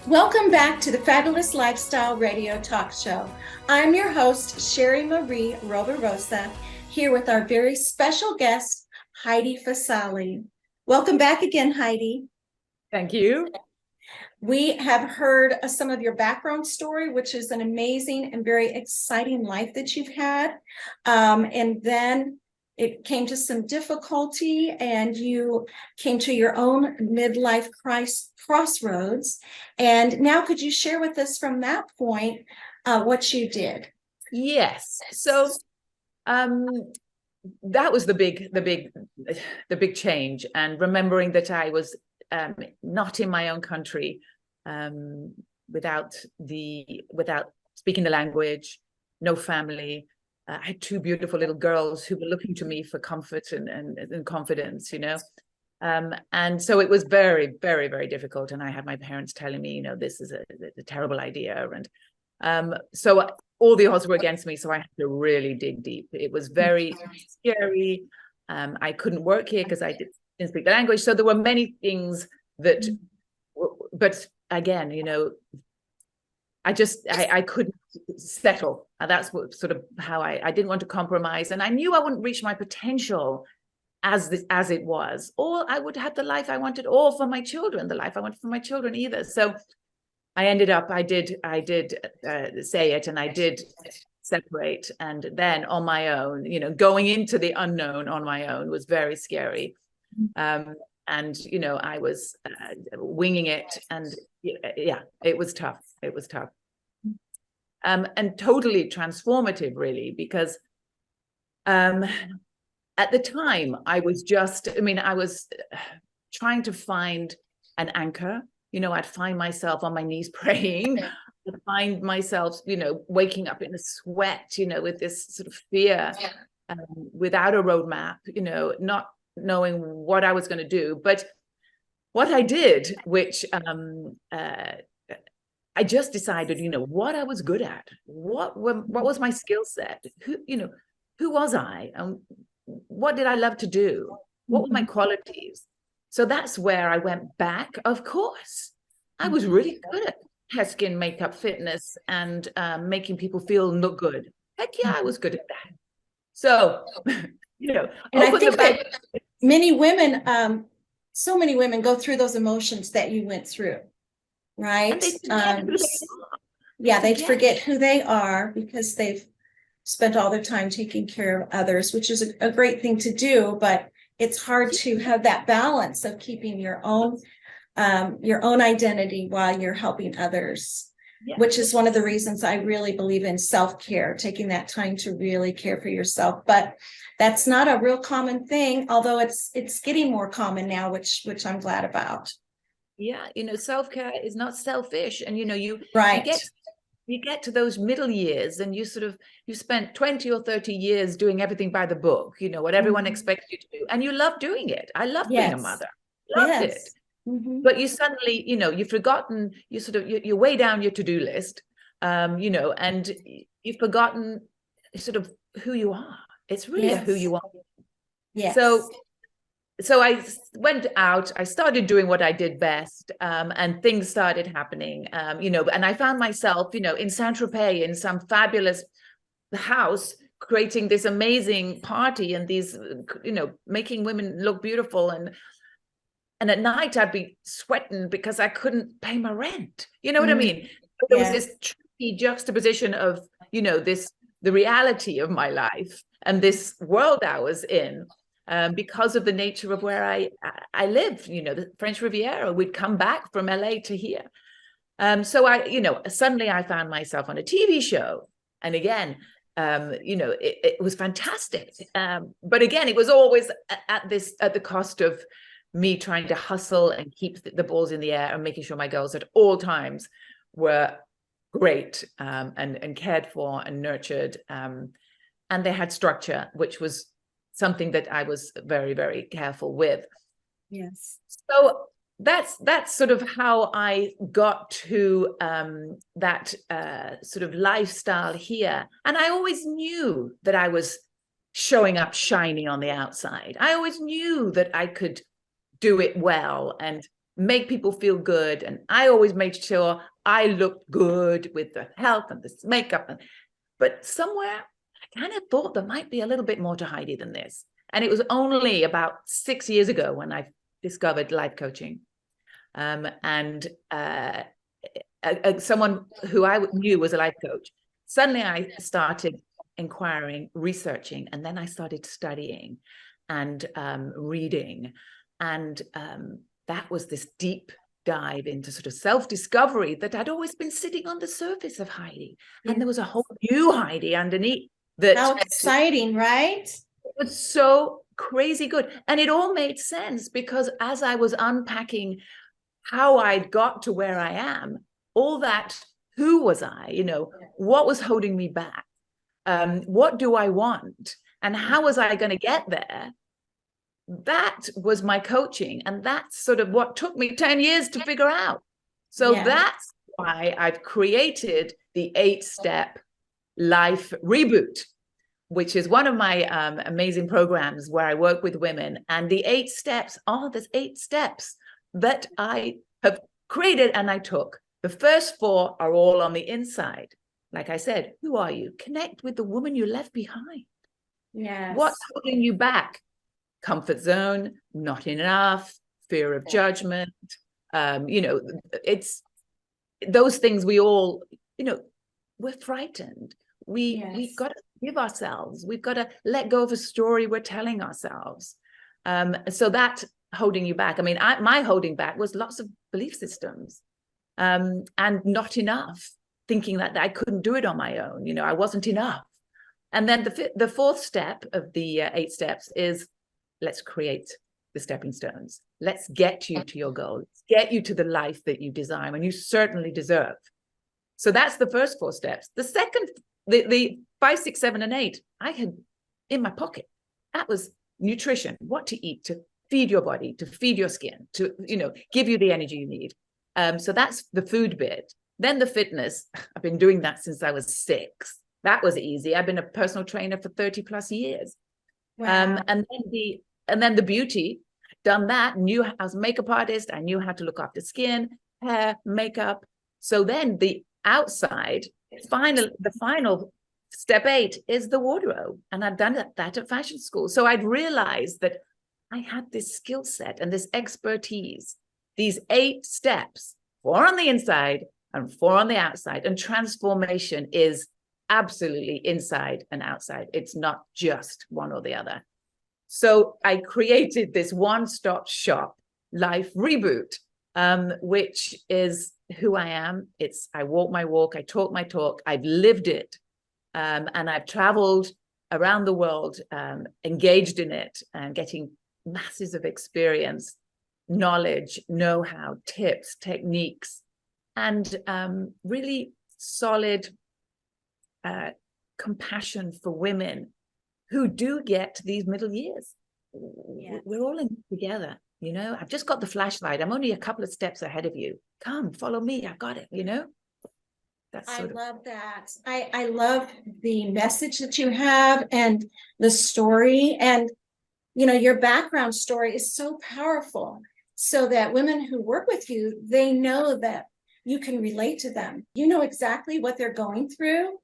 Welcome back to the Fabulous Lifestyle Radio Talk Show. I'm your host, Sherry Marie Rovirosa, here with our very special guest, Heidi Fossali. Welcome back again, Heidi. Thank you. We have heard some of your background story, which is an amazing and very exciting life that you've had. And then it came to some difficulty and you came to your own midlife crossroads. And now could you share with us from that point what you did? Yes. So that was the big change, and remembering that I was not in my own country, without speaking the language, no family. I had two beautiful little girls who were looking to me for comfort and confidence, and so it was very, very, very difficult. And I had my parents telling me, this is a terrible idea. And so all the odds were against me. So I had to really dig deep. It was very scary. I couldn't work here because I didn't speak the language. So there were many things but again, I couldn't settle. And that's what sort of how I didn't want to compromise. And I knew I wouldn't reach my potential as it was, or I would have the life I wanted, or for my children, the life I wanted for my children either. So I ended up, I did say it, and I did separate. And then on my own, going into the unknown on my own was very scary. And, I was winging it, and yeah, it was tough. It was tough. And totally transformative, really, because at the time I was trying to find an anchor. I'd find myself on my knees praying. I'd find myself, waking up in a sweat, with this sort of fear, without a roadmap, not knowing what I was going to do. But what I did, which I just decided, what I was good at, what was my skill set, who was I, and what did I love to do, what were my qualities. So that's where I went back. Of course, I was really good at hair, skin, makeup, fitness, and making people look good. Heck yeah, I was good at that. So, and I think that many women, so many women go through those emotions that you went through, right? They forget who they are because they've spent all their time taking care of others, which is a great thing to do, but it's hard to have that balance of keeping your own identity while you're helping others, which is one of the reasons I really believe in self-care, taking that time to really care for yourself. But that's not a real common thing, although it's getting more common now, which I'm glad about. Yeah, self-care is not selfish, and right. You get to those middle years, and you spent 20 or 30 years doing everything by the book, what everyone expects you to do, and you love doing it. I love being a mother, loved it. But you suddenly, you've forgotten, you're way down your to-do list, and you've forgotten sort of who you are. It's really who you are. Yes. So I went out, I started doing what I did best, and things started happening, and I found myself, in Saint-Tropez, in some fabulous house, creating this amazing party and these, making women look beautiful. And at night I'd be sweating because I couldn't pay my rent. You know what I mean? But there was this tricky juxtaposition of, the reality of my life and this world I was in. Because of the nature of where I live, the French Riviera, we'd come back from LA to here. So suddenly I found myself on a TV show. And again, it was fantastic. But again, it was always at the cost of me trying to hustle and keep the balls in the air and making sure my girls at all times were great, and cared for and nurtured. And they had structure, which was something that I was very, very careful with. Yes. So that's sort of how I got to that sort of lifestyle here. And I always knew that I was showing up shiny on the outside. I always knew that I could do it well. And make people feel good. And I always made sure I looked good with the health and this makeup. But somewhere I kind of thought there might be a little bit more to Heidi than this. And it was only about 6 years ago when I discovered life coaching. Someone who I knew was a life coach. Suddenly I started inquiring, researching, and then I started studying and reading. And that was this deep dive into sort of self-discovery that I'd always been sitting on the surface of Heidi. Yeah. And there was a whole new Heidi underneath. How exciting, right? It was so crazy good. And it all made sense because as I was unpacking how I'd got to where I am, all that, who was I, you know, what was holding me back? What do I want? And how was I going to get there? That was my coaching. And that's sort of what took me 10 years to figure out. So that's why I've created the 8-step Life Reboot, which is one of my amazing programs where I work with women. And the 8 steps are there's 8 steps that I have created and I took. The first 4 are all on the inside. Like I said, who are you? Connect with the woman you left behind. Yes. What's holding you back? Comfort zone, not enough, fear of judgment. You know, it's those things we all, you know, we're frightened. We've got to give ourselves. We've got to let go of a story we're telling ourselves. So that holding you back. I mean, my holding back was lots of belief systems and not enough, thinking that I couldn't do it on my own. You know, I wasn't enough. And then the 4th step of the 8 steps is let's create the stepping stones. Let's get you to your goal. Let's get you to the life that you desire and you certainly deserve. So that's the first 4 steps. The second, the 5, 6, 7, and 8, I had in my pocket. That was nutrition, what to eat, to feed your body, to feed your skin, to, you know, give you the energy you need. So that's the food bit. Then the fitness, I've been doing that since I was 6. That was easy. I've been a personal trainer for 30 plus years. Wow. And then the beauty, done that, knew I was a makeup artist. I knew how to look after skin, hair, makeup. So then the outside, the final step 8 is the wardrobe. And I'd done that at fashion school. So I'd realized that I had this skill set and this expertise, these 8 steps, 4 on the inside and 4 on the outside. And transformation is absolutely inside and outside. It's not just one or the other. So I created this one-stop shop, Life Reboot, which is who I am. I walk my walk, I talk my talk, I've lived it. And I've traveled around the world, engaged in it and getting masses of experience, knowledge, know-how, tips, techniques, and really solid compassion for women who do get to these middle years. Yeah. We're all in it together, you know. I've just got the flashlight. I'm only a couple of steps ahead of you. Come, follow me. I've got it, you know. I love that. I love the message that you have and the story. And, you know, your background story is so powerful so that women who work with you, they know that you can relate to them. You know exactly what they're going through.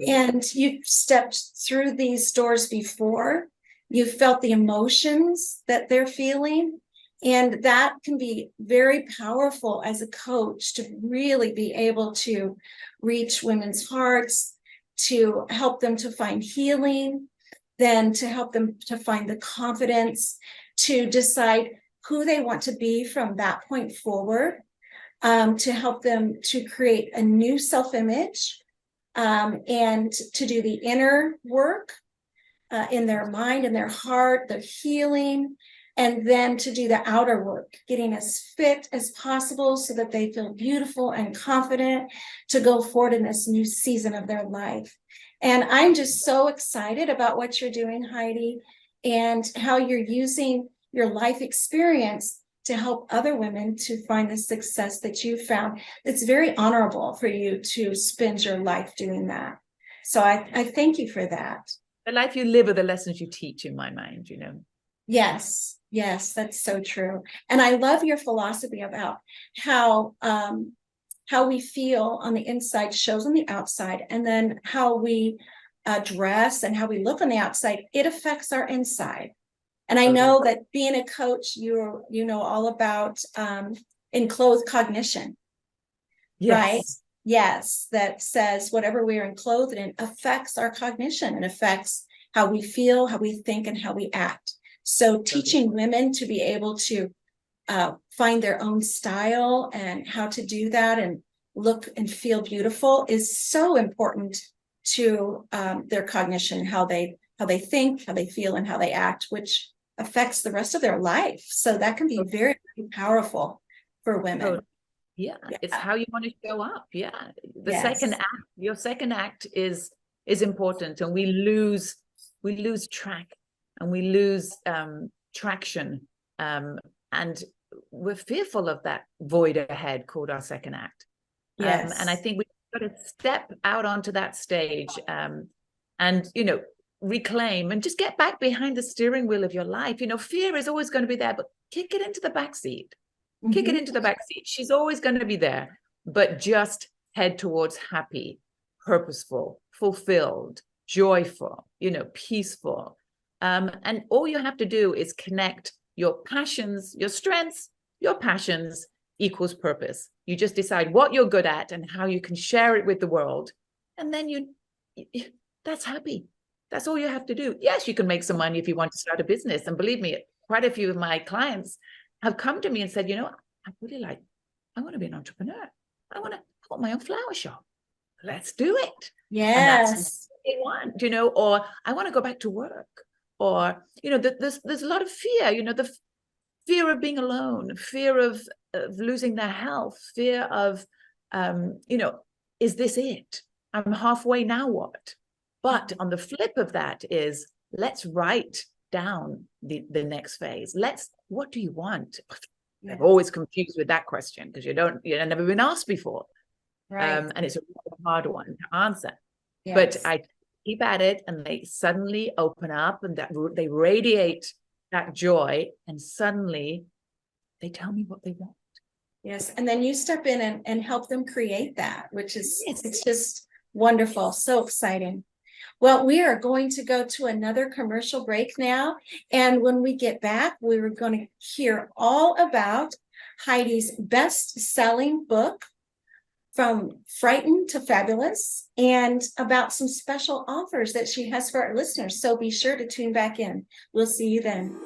And you've stepped through these doors before. You've felt the emotions that they're feeling. And that can be very powerful as a coach to really be able to reach women's hearts, to help them to find healing, then to help them to find the confidence to decide who they want to be from that point forward, to help them to create a new self-image. And to do the inner work in their mind and their heart, their healing, and then to do the outer work, getting as fit as possible so that they feel beautiful and confident to go forward in this new season of their life. And I'm just so excited about what you're doing, Heidi, and how you're using your life experience to help other women to find the success that you found. It's very honorable for you to spend your life doing that. So I thank you for that. The life you live are the lessons you teach, in my mind, you know. Yes. Yes, that's so true. And I love your philosophy about how we feel on the inside shows on the outside, and then how we dress and how we look on the outside, it affects our inside. And I know that being a coach, you know all about enclothed cognition, right? Yes. Yes, that says whatever we are enclothed in affects our cognition and affects how we feel, how we think, and how we act. So teaching women to be able to find their own style and how to do that and look and feel beautiful is so important to their cognition, how they think, how they feel, and how they act, which affects the rest of their life. So that can be very, very powerful for women. Yeah, it's how you want to show up. Yeah, the Yes. second act, your second act is important, and we lose track, and we lose traction, and we're fearful of that void ahead called our second act. Yes. And I think we've got to step out onto that stage, and reclaim and just get back behind the steering wheel of your life. Fear is always going to be there, but kick it into the back seat. Kick it into the back seat. She's always going to be there, but just head towards happy, purposeful, fulfilled, joyful, peaceful. And all you have to do is connect your passions, your strengths, your passions equals purpose. You just decide what you're good at and how you can share it with the world. And then that's happy. That's all you have to do. Yes, you can make some money if you want to start a business. And believe me, quite a few of my clients have come to me and said, I want to be an entrepreneur. I want my own flower shop. Let's do it. Yes. And that's what they want, or I want to go back to work, or, there's a lot of fear, the fear of being alone, fear of losing their health, fear of, is this it? I'm halfway, now what? But on the flip of that is, let's write down the next phase. What do you want? I've always confused with that question because you've never been asked before. Right. And it's a hard one to answer. Yes. But I keep at it, and they suddenly open up, and that they radiate that joy, and suddenly they tell me what they want. Yes. And then you step in and help them create that, which is, it's just wonderful. So exciting. Well, we are going to go to another commercial break now. And when we get back, we're going to hear all about Heidi's best-selling book, From Frightened to Fabulous, and about some special offers that she has for our listeners. So be sure to tune back in. We'll see you then.